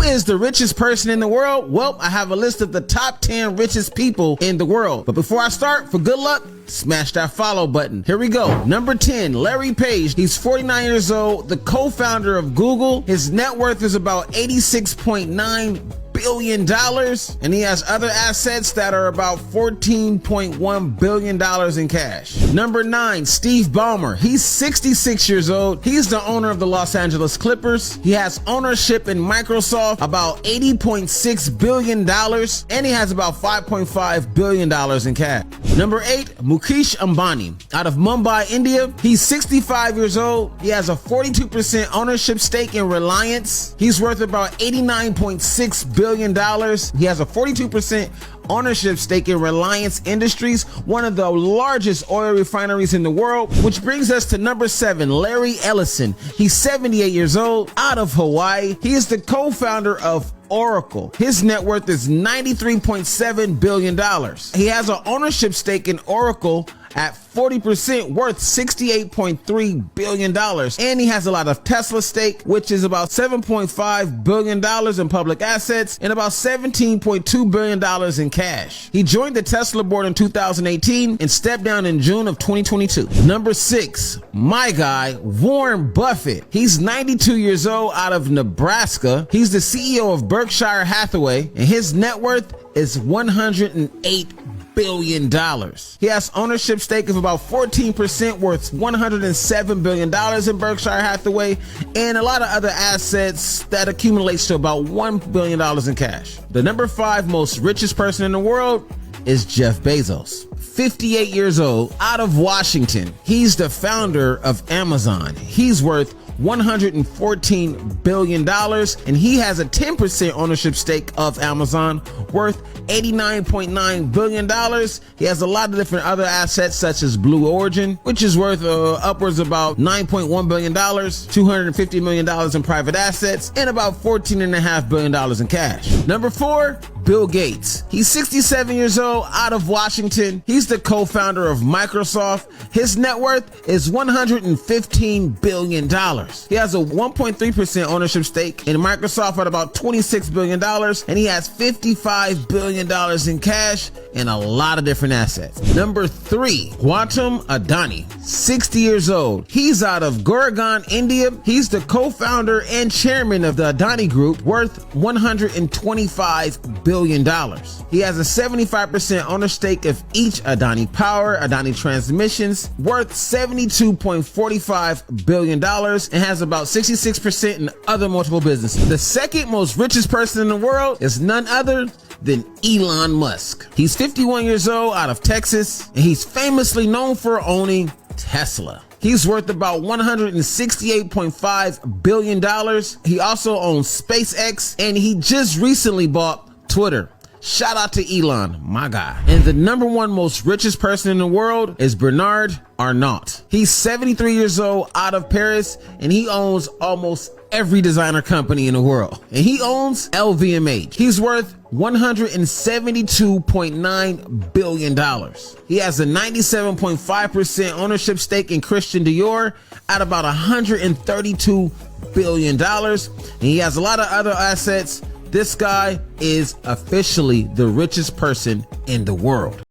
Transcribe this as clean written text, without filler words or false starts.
is the richest person in the world? Well, I have a list of the top 10 richest people in the world. But before I start, for good luck, smash that follow button. Here we go. Number 10, Larry Page. He's 49 years old, the co-founder of Google. His net worth is about $86.9 billion, and he has other assets that are about $14.1 billion in cash. Number 9, Steve Ballmer. He's 66 years old. He's the owner of the Los Angeles Clippers. He has ownership in Microsoft, about $80.6 billion, and he has about $5.5 billion in cash. Number 8, Mukesh Ambani, out of Mumbai, India. He's 65 years old. He has a 42% ownership stake in Reliance. He's worth about $89.6 billion. He has a 42% ownership stake in Reliance Industries, one of the largest oil refineries in the world. Which brings us to number 7, Larry Ellison. He's 78 years old, out of Hawaii. He is the co-founder of Oracle. His net worth is $93.7 billion. He has an ownership stake in Oracle at 40%, worth $68.3 billion. And he has a lot of Tesla stake, which is about $7.5 billion in public assets and about $17.2 billion in cash. He joined the Tesla board in 2018 and stepped down in June of 2022. Number 6, my guy, Warren Buffett. He's 92 years old, out of Nebraska. He's the CEO of Berkshire Hathaway, and his net worth is $108 billion. He has ownership stake of about 14%, worth $107 billion in Berkshire Hathaway, and a lot of other assets that accumulates to about $1 billion in cash. The number 5 most richest person in the world is Jeff Bezos. 58 years old, out of Washington. He's the founder of Amazon. He's worth $114 billion, and he has a 10% ownership stake of Amazon, worth $89.9 billion. He has a lot of different other assets, such as Blue Origin, which is worth upwards about $9.1 billion, $250 million in private assets, and about $14.5 billion in cash. Number 4, Bill Gates. He's 67 years old, out of Washington. He's the co-founder of Microsoft. His net worth is $115 billion. He has a 1.3% ownership stake in Microsoft at about $26 billion, and he has $55 billion in cash and a lot of different assets. Number 3, Gautam Adani, 60 years old. He's out of Gurgaon, India. He's the co-founder and chairman of the Adani Group, worth $125 billion. He has a 75% owner stake of each Adani Power, Adani Transmissions, worth $72.45 billion, and has about 66% in other multiple businesses. The second most richest person in the world is none other than Elon Musk. He's 51 years old, out of Texas, and he's famously known for owning Tesla. He's worth about $168.5 billion. He also owns SpaceX, and he just recently bought Twitter. Shout out to Elon, my guy. And the number 1 most richest person in the world is Bernard Arnault. He's 73 years old, out of Paris, and he owns almost every designer company in the world. And he owns LVMH. He's worth $172.9 billion. He has a 97.5% ownership stake in Christian Dior at about $132 billion. And he has a lot of other assets. This guy is officially the richest person in the world.